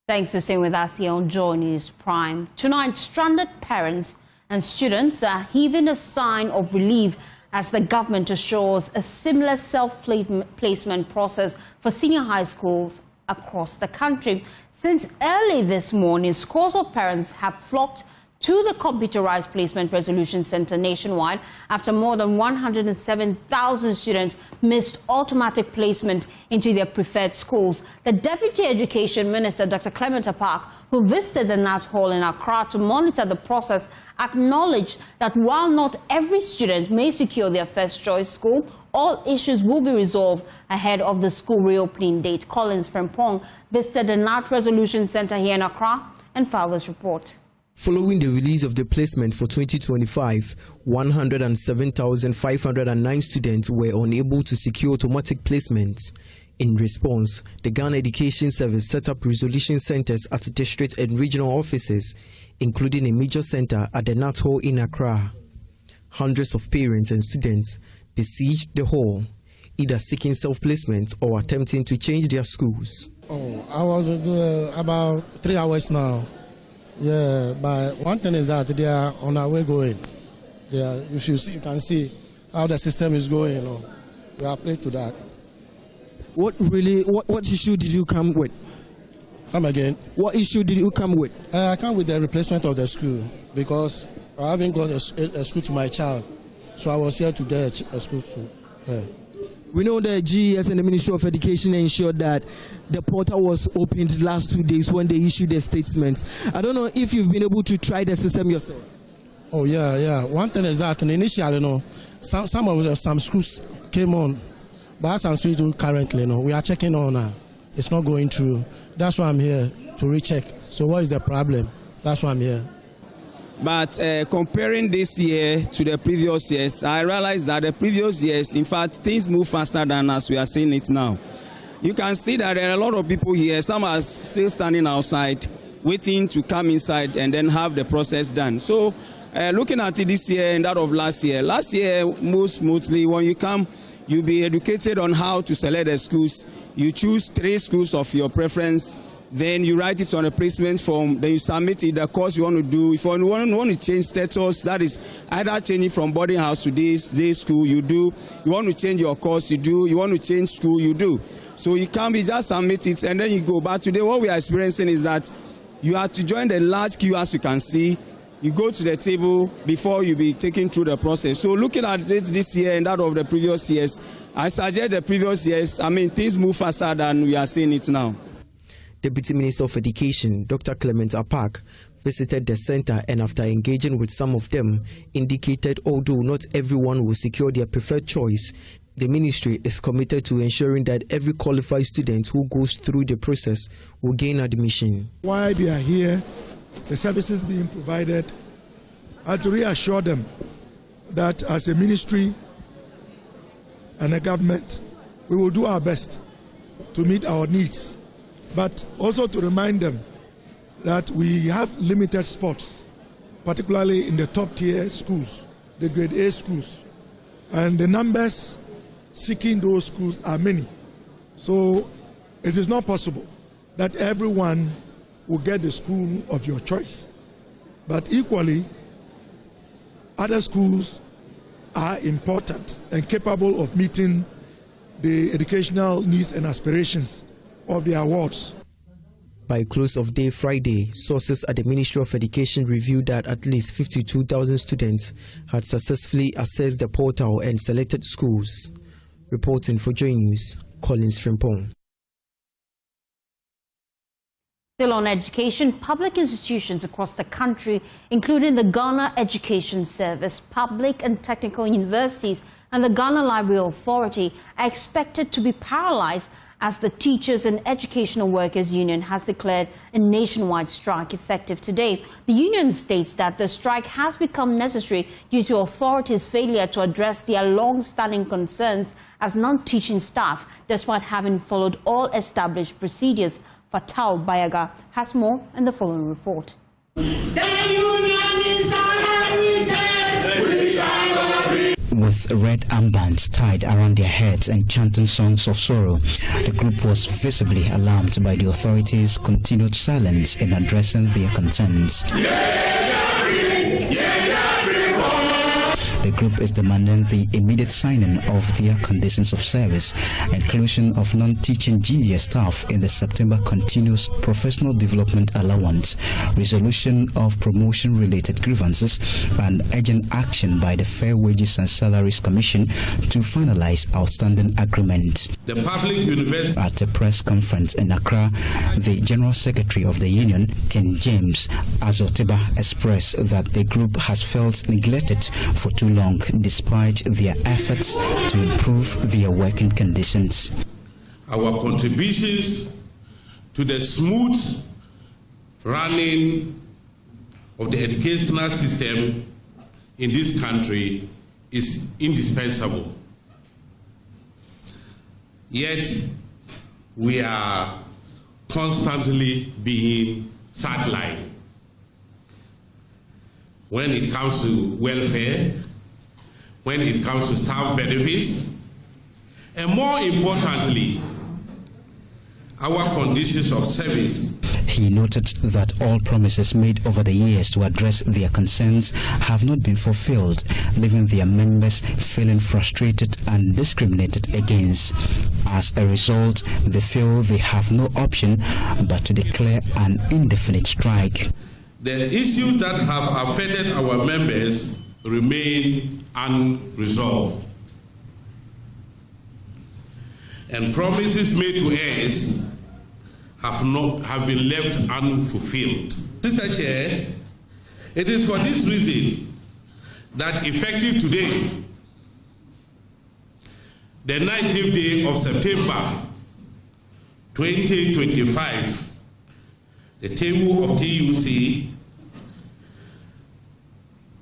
Thanks for staying with us here on JoyNews Prime. Tonight, stranded parents and students are heaving a sign of relief as the government assures a similar self-placement process for senior high schools across the country. Since early this morning, scores of parents have flocked to the computerized placement resolution center nationwide after more than 107,000 students missed automatic placement into their preferred schools. The Deputy Education Minister, Dr. Clement Apak, who visited the NAT Hall in Accra to monitor the process, acknowledged that while not every student may secure their first choice school, all issues will be resolved ahead of the school reopening date. Collins Frempong visited the NAT Resolution Center here in Accra and filed this report. Following the release of the placement for 2025, 107,509 students were unable to secure automatic placements. In response, the Ghana Education Service set up resolution centers at district and regional offices, including a major center at the NAT Hall in Accra. Hundreds of parents and students besieged the hall, either seeking self-placement or attempting to change their schools. I was about 3 hours now. Yeah, but one thing is that they are on our way going. Yeah, you can see how the system is going. You know, we are playing to that. What issue did you come with? Come again. What issue did you come with? I come with the replacement of the school because I haven't got a school to my child, so I was here to get a school to. We know the GES and the Ministry of Education ensured that the portal was opened the last 2 days when they issued their statements. I don't know if you've been able to try the system yourself. Oh yeah. One thing is that initially, you know, some schools came on, but as I'm speaking currently, you know, we are checking on now. It's not going through. That's why I'm here to recheck. So what is the problem? That's why I'm here. But comparing this year to the previous years, I realized that the previous years, in fact, things move faster than as we are seeing it now. You can see that there are a lot of people here. Some are still standing outside, waiting to come inside and then have the process done. So looking at it this year and that of last year most smoothly, when you come, you'll be educated on how to select the schools. You choose 3 schools of your preference. Then you write it on a placement form, then you submit it, the course you want to do. If you want to change status, that is either changing from boarding house to day school, you do. You want to change your course, you do. You want to change school, you do. So you can't be just submit it and then you go. But today what we are experiencing is that you have to join the large queue, as you can see. You go to the table before you be taken through the process. So looking at it this year and that of the previous years, I suggest the previous years, things move faster than we are seeing it now. Deputy Minister of Education, Dr. Clement Apak, visited the center and after engaging with some of them, indicated although not everyone will secure their preferred choice, the ministry is committed to ensuring that every qualified student who goes through the process will gain admission. While they are here, the services being provided, I have to reassure them that as a ministry and a government, we will do our best to meet our needs. But also to remind them that we have limited spots, particularly in the top tier schools, the grade A schools. And the numbers seeking those schools are many. So it is not possible that everyone will get the school of your choice. But equally, other schools are important and capable of meeting the educational needs and aspirations of the awards. By close of day Friday, sources at the Ministry of Education reviewed that at least 52,000 students had successfully accessed the portal and selected schools. Reporting for JoyNews, Collins Frempong. Still on education, public institutions across the country, including the Ghana Education Service, public and technical universities, and the Ghana Library Authority, are expected to be paralyzed as the Teachers and Educational Workers Union has declared a nationwide strike effective today. The union states that the strike has become necessary due to authorities' failure to address their long-standing concerns as non-teaching staff, despite having followed all established procedures. Fatal Bayaga has more in the following report. with red armbands tied around their heads and chanting songs of sorrow. The group was visibly alarmed by the authorities' continued silence in addressing their concerns. The group is demanding the immediate signing of their conditions of service, inclusion of non-teaching GES staff in the September Continuous Professional Development Allowance, resolution of promotion-related grievances, and urgent action by the Fair Wages and Salaries Commission to finalize outstanding agreements. The public university. At a press conference in Accra, the General Secretary of the Union, Ken James Azotiba, expressed that the group has felt neglected for too long despite their efforts to improve their working conditions. Our contributions to the smooth running of the educational system in this country is indispensable. Yet we are constantly being sidelined when it comes to welfare, when it comes to staff benefits, and more importantly, our conditions of service. He noted that all promises made over the years to address their concerns have not been fulfilled, leaving their members feeling frustrated and discriminated against. As a result, they feel they have no option but to declare an indefinite strike. The issues that have affected our members remain unresolved, and promises made to us have been left unfulfilled. Mr. Chair, it is for this reason that effective today, the 19th day of September 2025, the TEWU of TUC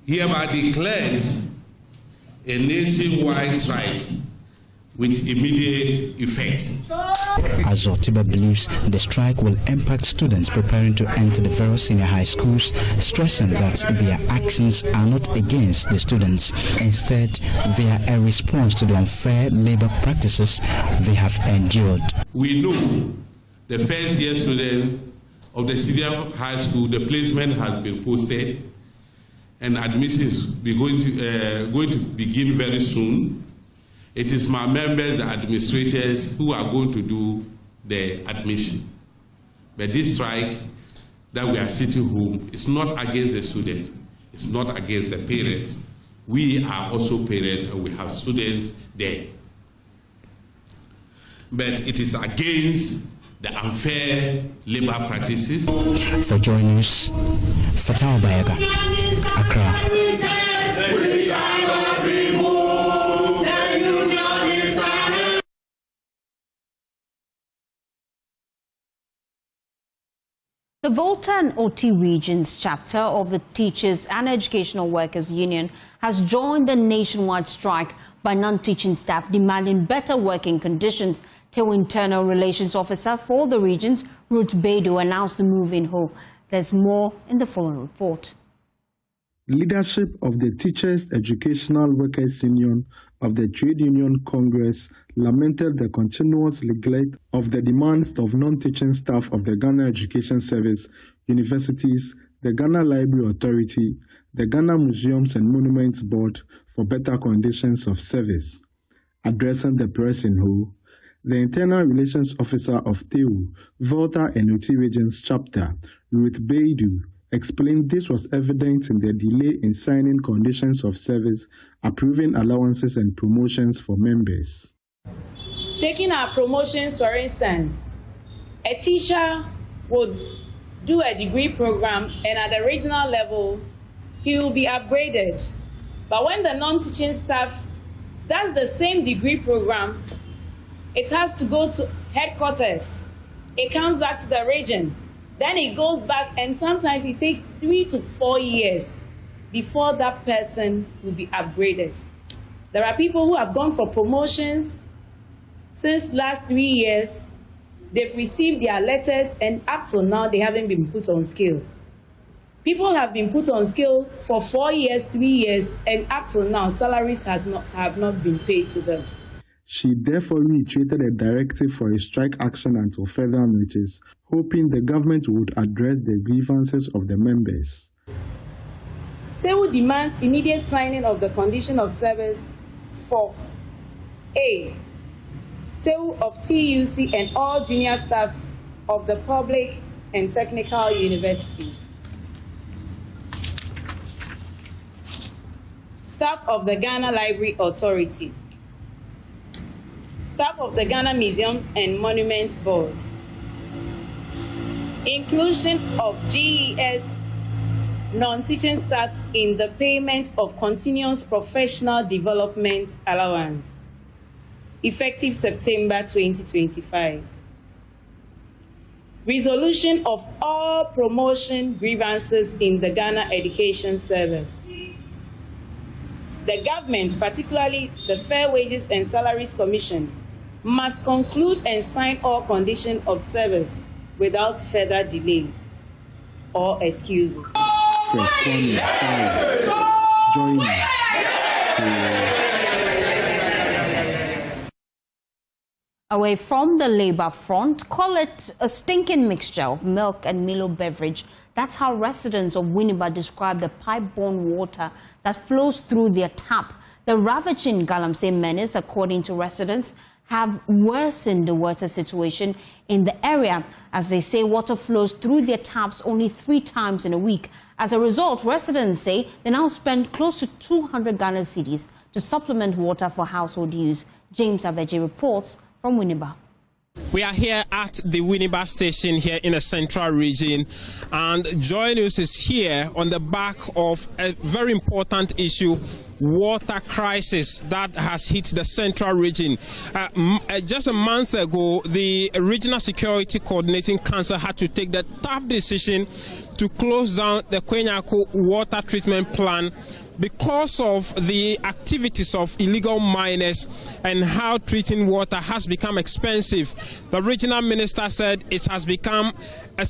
hereby declares a nationwide strike with immediate effect. Azotiba believes the strike will impact students preparing to enter the various senior high schools, stressing that their actions are not against the students. Instead, they are a response to the unfair labor practices they have endured. We know the first year student of the senior high school, the placement has been posted, and admissions going to begin very soon. It is my members, the administrators, who are going to do the admission. But this strike that we are sitting home is not against the student. It's not against the parents. We are also parents and we have students there. But it is against the unfair labor practices. For JoyNews, Fatal Bayaga, Accra. The Volta and Oti Regions chapter of the Teachers and Educational Workers Union has joined the nationwide strike by non-teaching staff demanding better working conditions. TEWU Internal Relations Officer for the regions, Ruth Bedu, announced the move in Ho. There's more in the following report. Leadership of the Teachers Educational Workers Union of the Trade Union Congress lamented the continuous neglect of the demands of non-teaching staff of the Ghana Education Service, universities, the Ghana Library Authority, the Ghana Museums and Monuments Board for better conditions of service. Addressing the press in Ho, the Internal Relations Officer of TEWU, Volta and Oti Regions Chapter, Ruth Bedu, explained this was evident in the delay in signing conditions of service, approving allowances and promotions for members. Taking our promotions, for instance, a teacher would do a degree program and at the regional level, he will be upgraded. But when the non-teaching staff does the same degree program, it has to go to headquarters. It comes back to the region. Then it goes back, and sometimes it takes 3 to 4 years before that person will be upgraded. There are people who have gone for promotions since last 3 years. They've received their letters, and up till now, they haven't been put on scale. People have been put on skill for 4 years, 3 years, and up till now, salaries have not been paid to them. She therefore reiterated a directive for a strike action until further notice, hoping the government would address the grievances of the members. TEWU demands immediate signing of the condition of service for A. TEWU of TUC and all junior staff of the public and technical universities. Staff of the Ghana Library Authority. Staff of the Ghana Museums and Monuments Board. Inclusion of GES non-teaching staff in the payment of continuous professional development allowance, effective September 2025. Resolution of all promotion grievances in the Ghana Education Service. The government, particularly the Fair Wages and Salaries Commission, must conclude and sign all conditions of service without further delays or excuses. Away from the Labour front, call it a stinking mixture of milk and Milo beverage. That's how residents of Winneba describe the pipe-borne water that flows through their tap. The ravaging galamsey menace, according to residents, have worsened the water situation in the area, as they say water flows through their taps only 3 times in a week. As a result, residents say they now spend close to 200 Ghana cedis to supplement water for household use. James Aveji reports from Winneba. We are here at the Winneba station here in the central region, and JoyNews is here on the back of a very important issue, water crisis that has hit the central region. Just a month ago, the Regional Security Coordinating Council had to take the tough decision to close down the Kwenyako water treatment plant because of the activities of illegal miners and how treating water has become expensive. The regional minister said it has become a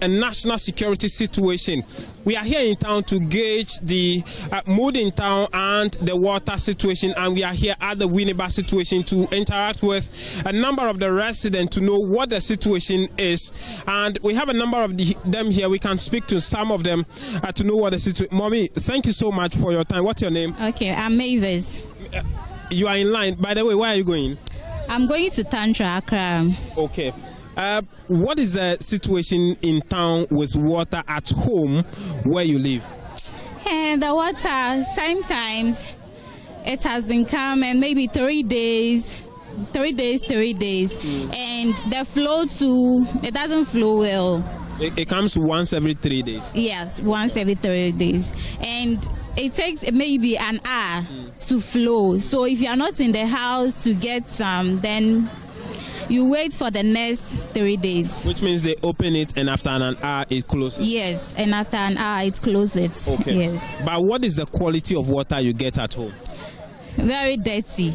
national security situation. We are here in town to gauge the mood in town and the water situation, and we are here at the Winneba situation to interact with a number of the residents to know what the situation is. And we have a number of them here. We can speak to some of them to know what the situation. Mommy, thank you so much for your time. What's your name? Okay, I'm Mavis. You are in line. By the way, where are you going? I'm going to Tantra, Accra. Okay. What is the situation in town with water at home where you live? And the water, sometimes it has been coming maybe 3 days. 3 days. And the flow too, it doesn't flow well. It comes once every 3 days? Yes, once every 3 days. And it takes maybe an hour to flow. So if you are not in the house to get some, then you wait for the next 3 days. Which means they open it and after an hour it closes? Yes, and after an hour it closes. Okay. Yes. But what is the quality of water you get at home? Very dirty.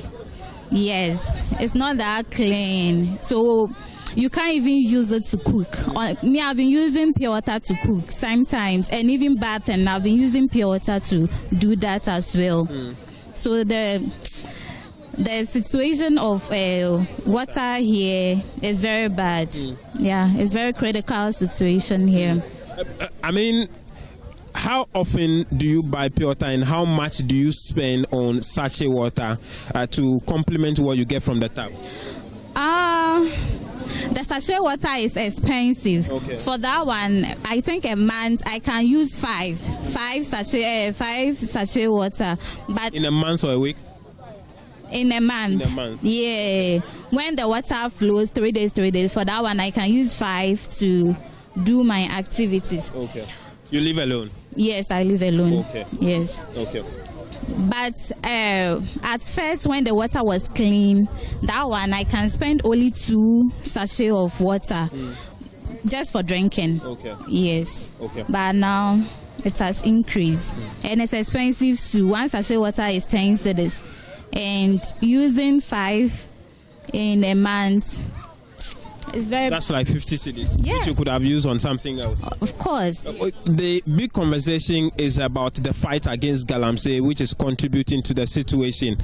Yes, it's not that clean. So you can't even use it to cook. Me, I've been using pure water to cook sometimes, and even bathing, I've been using pure water to do that as well. So the situation of water here is very bad. Yeah, it's very critical situation here. I mean, how often do you buy pure water and how much do you spend on sachet water to complement what you get from the tap? The sachet water is expensive. Okay. For that one, I think a month I can use five sachet water. But in a month or a week? In a month. In a month. Yeah. When the water flows 3 days, for that one I can use 5 to do my activities. Okay. You live alone? Yes, I live alone. Okay. Yes. Okay. But at first, when the water was clean, that one I can spend only 2 sachets of water just for drinking. Okay. Yes. Okay. But now it has increased, and it's expensive too. 1 sachet water is 10 cedis, and using 5 in a month, It's very. That's like 50 cedis, Yeah. which you could have used on something else. Of course. The big conversation is about the fight against galamsey, which is contributing to the situation.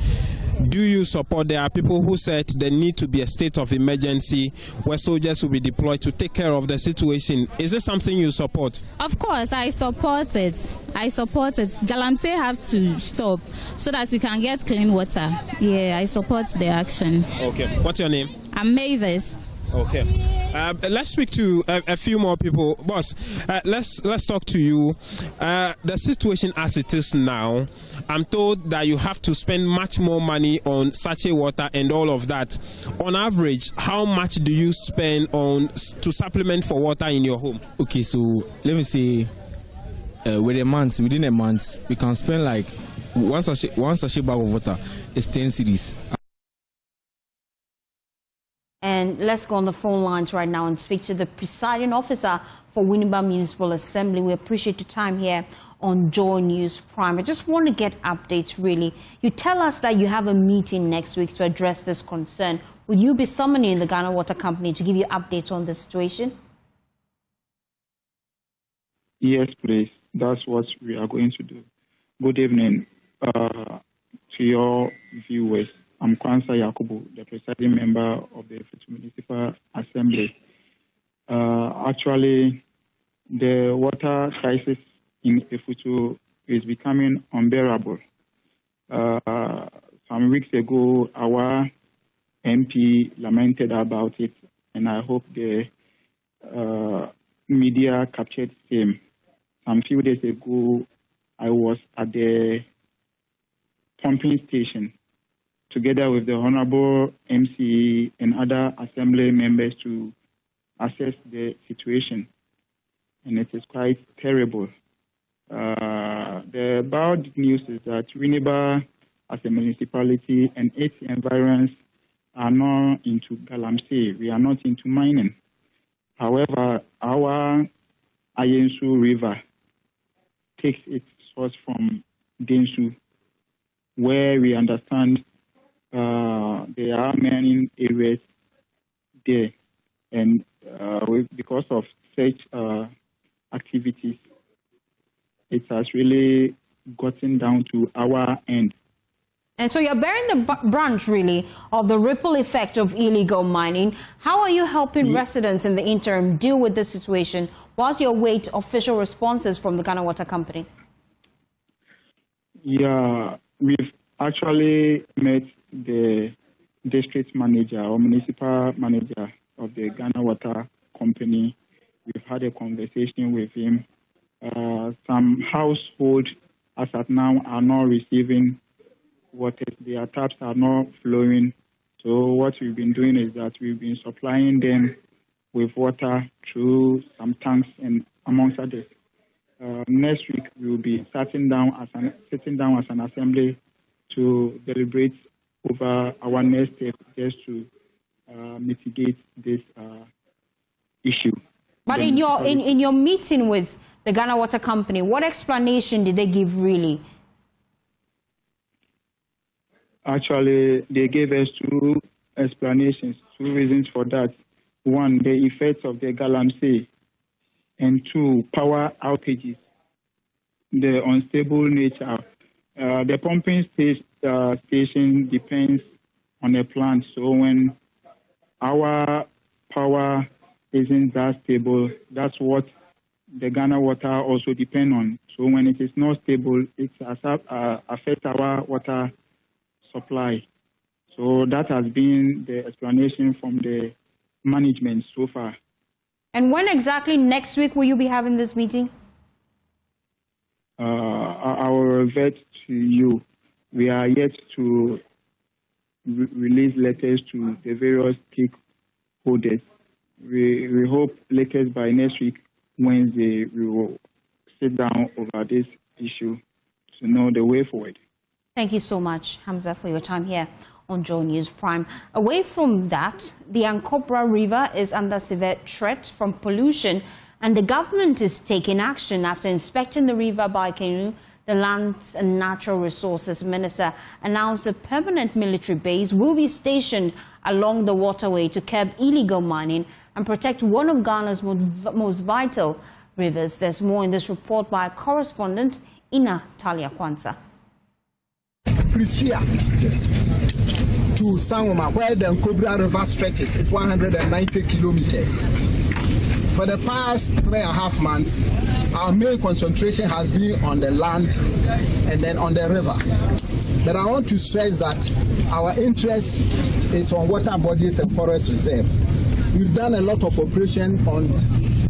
Do you support? There are people who said there need to be a state of emergency where soldiers will be deployed to take care of the situation. Is this something you support? Of course, I support it. I support it. Galamsey has to stop so that we can get clean water. Yeah, I support the action. Okay. What's your name? I'm Mavis. Okay. Let's speak to a few more people. Boss, let's talk to you. The situation as it is now, I'm told that you have to spend much more money on sachet water and all of that. On average, how much do you spend on to supplement for water in your home? Okay, so let me say within a month, we can spend like one sachet bag of water is 10 cedis. And let's go on the phone lines right now and speak to the presiding officer for Winneba Municipal Assembly. We appreciate your time here on Joy News Prime. I just want to get updates, really. You tell us that you have a meeting next week to address this concern. Will you be summoning the Ghana Water Company to give you updates on the situation? Yes, please. That's what we are going to do. Good evening to your viewers. I'm Kwansa Yakubu, the presiding member of the Municipal Assembly. Actually, the water crisis in Efutu is becoming unbearable. Some weeks ago, our MP lamented about it, and I hope the media captured the same. Some few days ago, I was at the pumping station together with the Honorable MC and other Assembly members to assess the situation. And it is quite terrible. The bad news is that Winneba, as a municipality, and its environs are not into galamsey. We are not into mining. However, our Ayensu River takes its source from Densu, where we understand there are mining areas there, and because of such activities, it has really gotten down to our end. And so you're bearing the brunt, really, of the ripple effect of illegal mining. How are you helping residents in the interim deal with this situation whilst you await official responses from the Ghana Water Company? Yeah, we've actually met the district manager or municipal manager of the Ghana Water Company. We've had a conversation with him. Some households, as at now, are not receiving water. Their taps are not flowing. So what we've been doing is that we've been supplying them with water through some tanks and amongst others. Next week, we will be sitting down as an assembly to deliberate over our next step just to mitigate this issue. But in your meeting with the Ghana Water Company, what explanation did they give really? Actually, they gave us two explanations, two reasons for that. One, the effects of the galamsey, and two, power outages, the unstable nature. The pumping station depends on a plant, so when our power isn't that stable, that's what the Ghana Water also depend on. So when it is not stable, it affects our water supply. So that has been the explanation from the management so far. And when exactly next week will you be having this meeting? I will revert to you. We are yet to release letters to the various stakeholders. We hope latest by next week, Wednesday, we will sit down over this issue to know the way forward. Thank you so much, Hamza, for your time here on Joy News Prime. Away from that, the Ankobra River is under severe threat from pollution, and the government is taking action after inspecting the river by TEWU. The Lands and Natural Resources Minister announced a permanent military base will be stationed along the waterway to curb illegal mining and protect one of Ghana's most vital rivers. There's more in this report by correspondent Ina Talia Kwanza. Pristia to Sangoma, where the Ankobra River stretches, it's 190 kilometers. For the past 3.5 months, our main concentration has been on the land and then on the river. But I want to stress that our interest is on water bodies and forest reserve. We've done a lot of operation on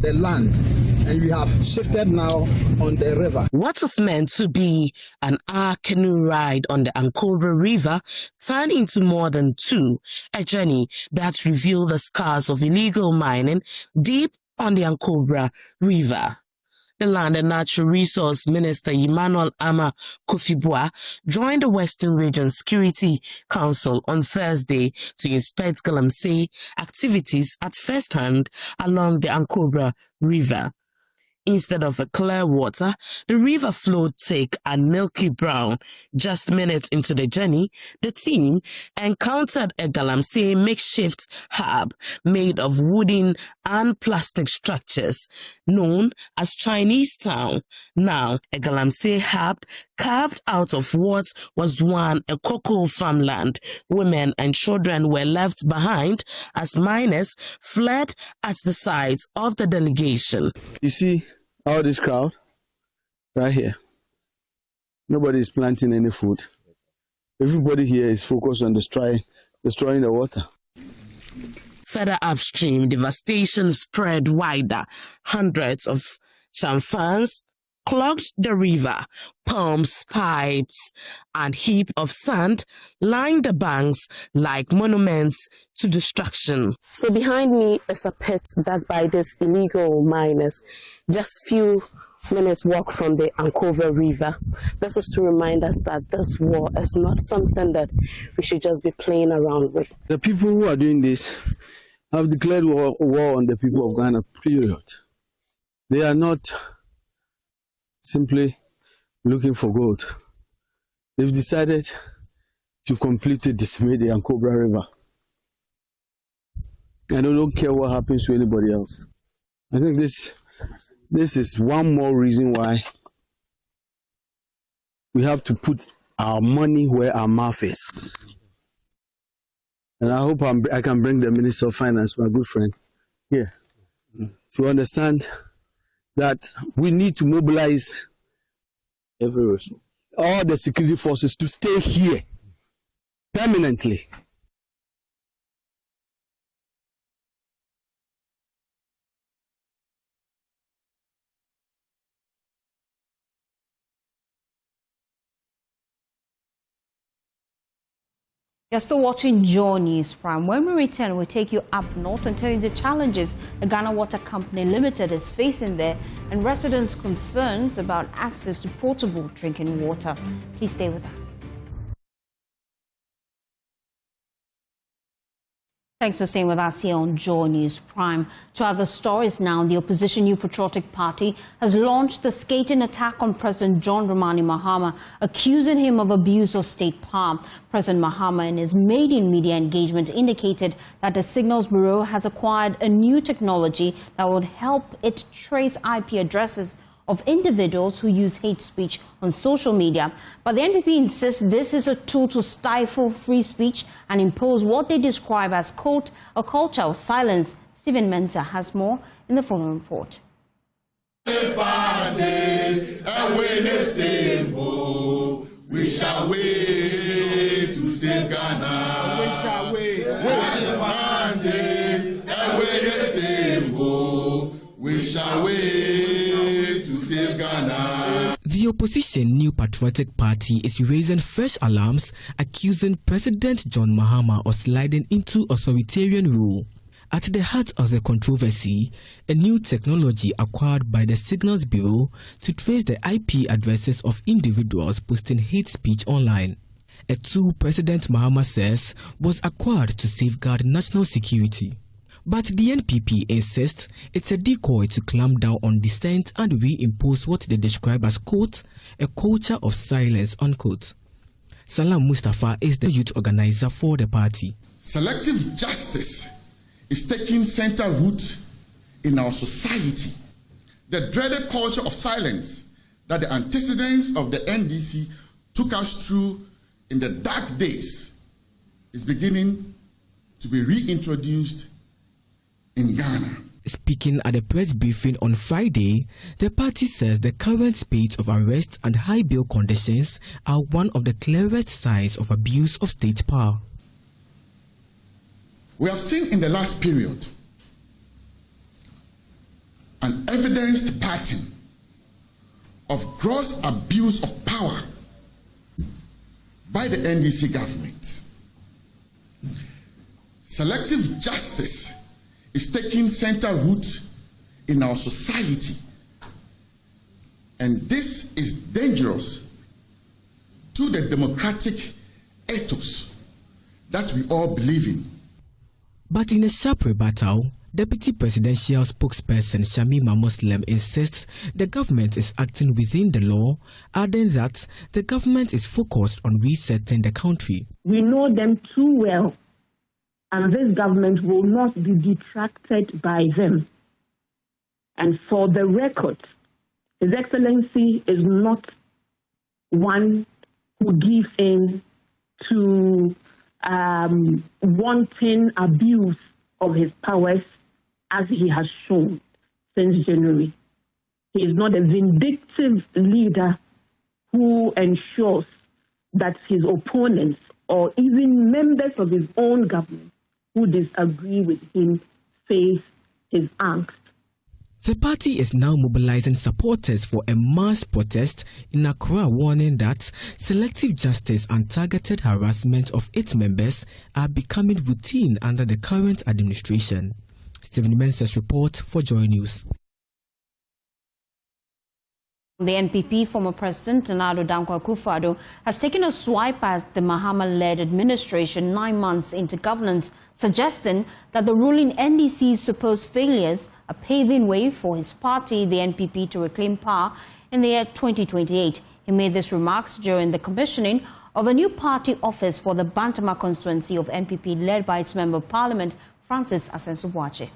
the land, and we have shifted now on the river. What was meant to be an hour canoe ride on the Ankobra River turned into more than two, a journey that revealed the scars of illegal mining deep on the Ankobra River. The Land and Natural Resource Minister Emmanuel Ama Kofi-Boa joined the Western Region Security Council on Thursday to inspect galamsey activities at first hand along the Ankobra River. Instead of a clear water, the river flowed thick and milky brown. Just minutes into the journey, the team encountered a galamsey makeshift hub made of wooden and plastic structures, known as Chinese Town. Now, a galamsey hub carved out of what was once a cocoa farmland. Women and children were left behind as miners fled at the sight of the delegation. You see all this crowd right here. Nobody is planting any food. Everybody here is focused on destroying the water. Further upstream, devastation spread wider. Hundreds of chamfans clogged the river. Pumps, pipes, and heap of sand lined the banks like monuments to destruction. So behind me is a pit dug by these illegal miners. Just few minutes walk from the Ankobra River. This is to remind us that this war is not something that we should just be playing around with. The people who are doing this have declared war on the people of Ghana, period. They are not simply looking for gold. They've decided to completely decimate the Ankobra River. And they don't care what happens to anybody else. I think this is one more reason why we have to put our money where our mouth is. And I hope I can bring the Minister of Finance, my good friend, here to understand that we need to mobilize all the security forces to stay here permanently. You're still watching JoyNews Prime. When we return, we'll take you up north and tell you the challenges the Ghana Water Company Limited is facing there and residents' concerns about access to potable drinking water. Please stay with us. Thanks for staying with us here on JoyNews Prime. To other stories now, the opposition New Patriotic Party has launched a scathing attack on President John Dramani Mahama, accusing him of abuse of state power. President Mahama, in his maiden media engagement, indicated that the Signals Bureau has acquired a new technology that would help it trace IP addresses of individuals who use hate speech on social media. But the NPP insists this is a tool to stifle free speech and impose what they describe as, quote, a culture of silence. Stephen Mensah has more in the following report. We shall wait to save Ghana. We shall wait. We shall wait to save Ghana. The opposition New Patriotic Party is raising fresh alarms, accusing President John Mahama of sliding into authoritarian rule. At the heart of the controversy, a new technology acquired by the Signals Bureau to trace the IP addresses of individuals posting hate speech online. A tool President Mahama says was acquired to safeguard national security. But the NPP insists it's a decoy to clamp down on dissent and reimpose what they describe as, quote, a culture of silence, unquote. Salam Mustafa is the youth organizer for the party. Selective justice is taking center root in our society. The dreaded culture of silence that the antecedents of the NDC took us through in the dark days is beginning to be reintroduced in Ghana. Speaking at a press briefing on Friday, the party says the current spate of arrest and high bail conditions are one of the clearest signs of abuse of state power. We have seen in the last period an evidenced pattern of gross abuse of power by the NDC government. Selective justice is taking center root in our society, and this is dangerous to the democratic ethos that we all believe in. But in a sharp rebuttal, Deputy Presidential Spokesperson Shamima Muslim insists the government is acting within the law, adding that the government is focused on resetting the country. We know them too well, and this government will not be detracted by them. And for the record, His Excellency is not one who gives in to wanton abuse of his powers as he has shown since January. He is not a vindictive leader who ensures that his opponents or even members of his own government who disagree with him face his angst. The party is now mobilizing supporters for a mass protest in Accra, warning that selective justice and targeted harassment of its members are becoming routine under the current administration. Stephen Mensah's report for JoyNews. The NPP former President Nana Dankwa Akufo-Addo has taken a swipe at the Mahama-led administration 9 months into governance, suggesting that the ruling NDC's supposed failures are paving way for his party, the NPP, to reclaim power in the year 2028. He made these remarks during the commissioning of a new party office for the Bantama constituency of NPP, led by its Member of Parliament, Francis Asensu-Boakye.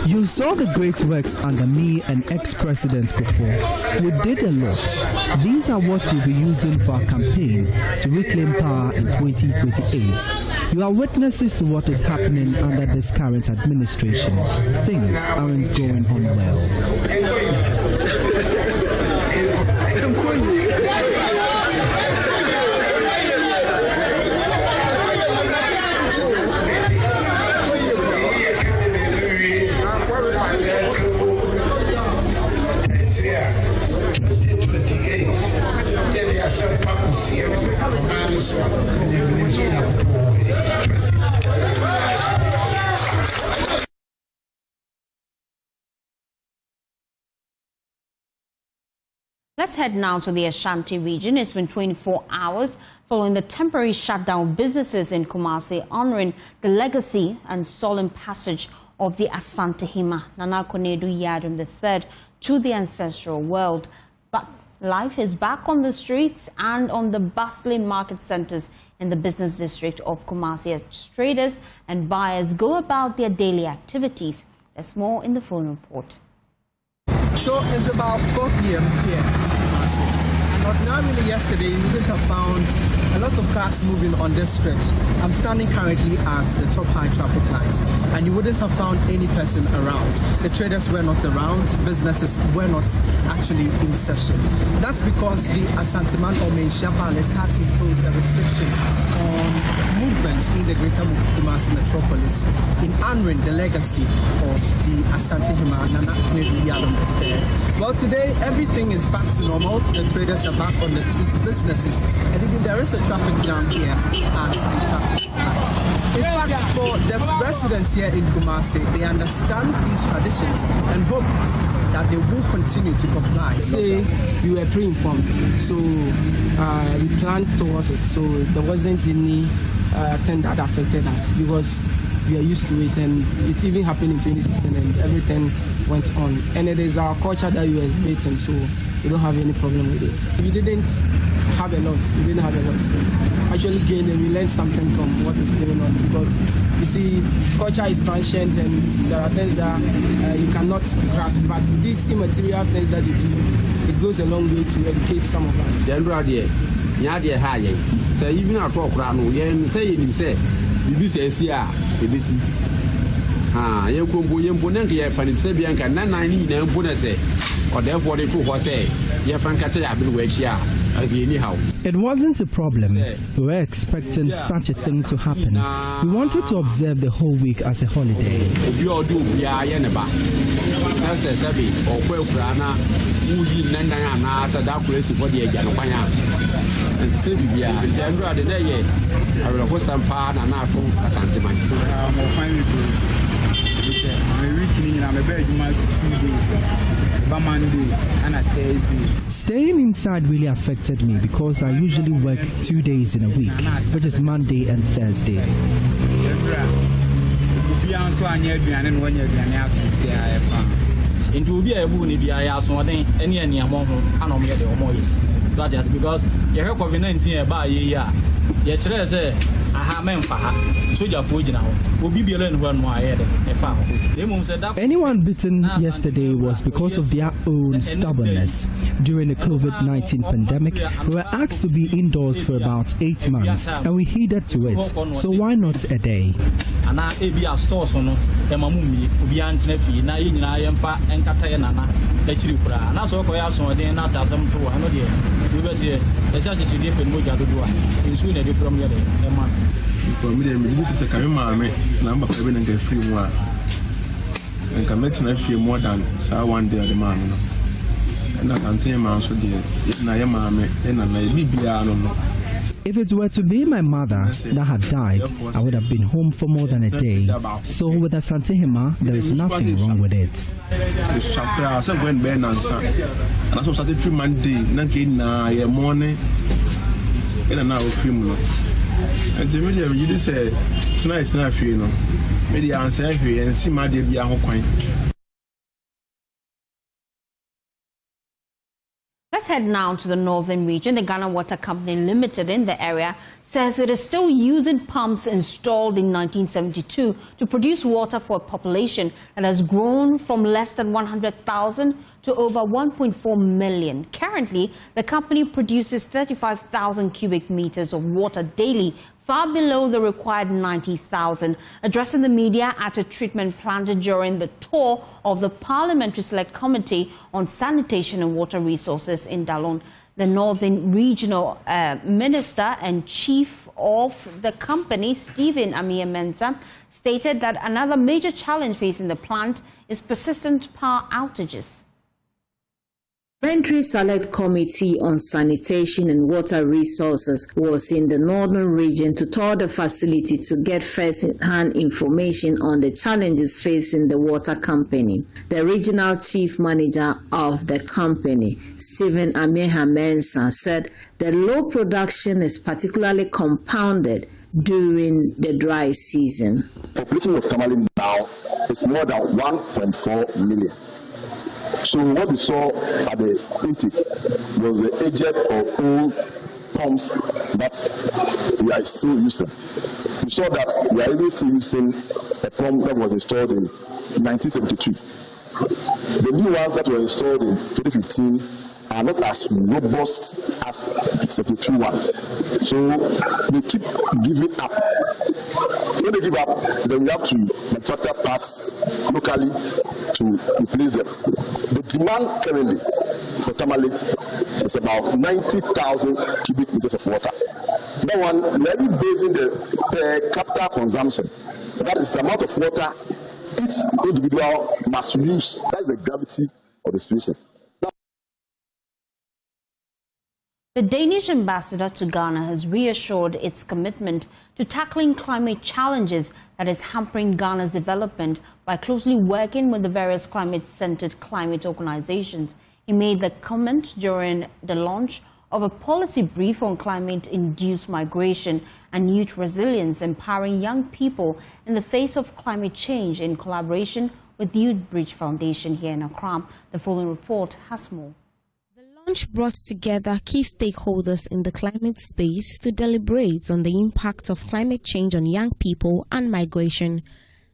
You saw the great works under me and ex-President Kufuor. We did a lot. These are what we'll be using for our campaign to reclaim power in 2028. You are witnesses to what is happening under this current administration. Things aren't going on well. Let's head now to the Ashanti region. It's been 24 hours following the temporary shutdown of businesses in Kumasi, honoring the legacy and solemn passage of the Asante Hima, Nana Konadu Yadum III, to the ancestral world. But life is back on the streets and on the bustling market centers in the business district of Kumasi as traders and buyers go about their daily activities. There's more in the phone report. So it's about 4 p.m. here in Kumasi. And ordinarily yesterday you wouldn't have found a lot of cars moving on this stretch. I'm standing currently at the top high traffic lights, and you wouldn't have found any person around. The traders were not around, businesses were not actually in session. That's because the Asanteman or Menchia Palace had imposed a restriction on movements in the greater Kumasi metropolis in honoring the legacy of the Asante Hima Nana Konadu Yadum III. Well, today everything is back to normal. The traders are back on the streets, businesses, and even there is a traffic jam here at the traffic lights. In fact, for the residents here in Kumasi, they understand these traditions and hope that they will continue to comply. Say we were pre-informed, so we planned towards it. So there wasn't any thing that affected us because we are used to it, and it even happened in 2016, and everything went on. And it is our culture that we are exhibiting, so we don't have any problem with it. We didn't have a loss. We didn't have a loss. So actually gained, and we learned something from what is going on, because you see, culture is transient, and there are things that you cannot grasp. But these immaterial things that you do, it goes a long way to educate some of us. So even our talk around, you say you say, you say, ABC. Ah, you come to Yampunanki, Panisabianca, 990, Punase, or therefore the truth was say, Yafankata, I've wait here. Anyhow. It wasn't a problem. We were expecting such a thing to happen. We wanted to observe the whole week as a holiday. Staying inside really affected me because I usually work 2 days in a week, which is Monday and Thursday. Because you heard COVID-19 about you, anyone bitten yesterday was because of their own stubbornness. During the COVID-19 pandemic, we were asked to be indoors for about 8 months, and we heeded to it. So why not a day? More than 1 day at the man. And I can tell my so dear, if I am and I may be If it were to be my mother that had died, I would have been home for more than a day. So with Asantehima, there is nothing wrong with it. I went Ben and son. And I saw started 3 Monday, Nanki morning, and an hour film. And the media, you say, tonight's not for you know. Maybe answer here and see my dear Yahoquine. Let's head now to the northern region. The Ghana Water Company Limited in the area says it is still using pumps installed in 1972 to produce water for a population that has grown from less than 100,000 to over 1.4 million. Currently, the company produces 35,000 cubic meters of water daily, far below the required 90,000. Addressing the media at a treatment plant during the tour of the Parliamentary Select Committee on Sanitation and Water Resources in Dalon, the Northern Regional Minister and Chief of the company, Stephen Amia-Mensah, stated that another major challenge facing the plant is persistent power outages. Parliamentary Select Committee on Sanitation and Water Resources was in the northern region to tour the facility to get first-hand information on the challenges facing the water company. The regional chief manager of the company, Stephen Amia-Mensah, said the low production is particularly compounded during the dry season. The population of Tamale now is more than 1.4 million. So what we saw at the intake was the aged or old pumps that we are still using. We saw that we are even still using a pump that was installed in 1972. The new ones that were installed in 2015 are not as robust as the 72 one. So they keep giving up. When they give up, then we have to manufacture parts locally to replace them. The demand currently for Tamale is about 90,000 cubic meters of water. That one, we are basing the per capita consumption. That is the amount of water each individual must use. That's the gravity of the situation. The Danish ambassador to Ghana has reassured its commitment to tackling climate challenges that is hampering Ghana's development by closely working with the various climate-centered climate organizations. He made the comment during the launch of a policy brief on climate-induced migration and youth resilience, empowering young people in the face of climate change in collaboration with the Youth Bridge Foundation here in Accra. The following report has more. The launch brought together key stakeholders in the climate space to deliberate on the impact of climate change on young people and migration.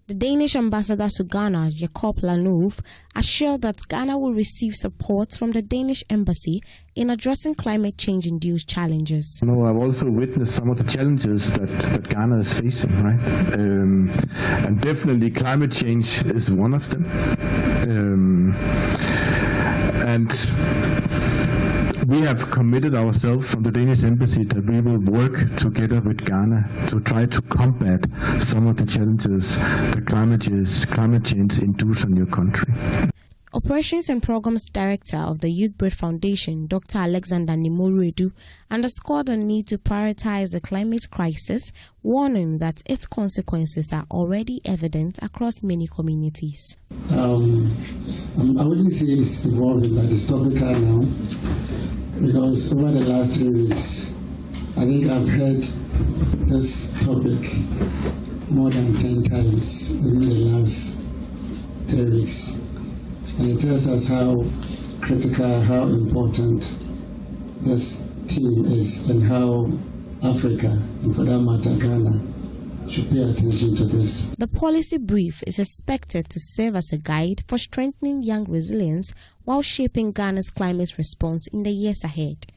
The Danish ambassador to Ghana, Jacob Lanouve, assured that Ghana will receive support from the Danish embassy in addressing climate change-induced challenges. I've also witnessed some of the challenges that Ghana is facing, right? And definitely climate change is one of them. And we have committed ourselves from the Danish embassy that we will work together with Ghana to try to combat some of the challenges that climate change induces in your country. Operations and Programs Director of the Youth Bridge Foundation, Dr. Alexander Nimoruedu, underscored the need to prioritize the climate crisis, warning that its consequences are already evident across many communities. I wouldn't say it's evolving, but it's topical now, because over the last 3 weeks, I think I've heard this topic more than 10 times in the last 3 weeks. And it tells us how critical, how important this team is, and how Africa, and for that matter Ghana, should pay attention to this. The policy brief is expected to serve as a guide for strengthening young resilience while shaping Ghana's climate response in the years ahead.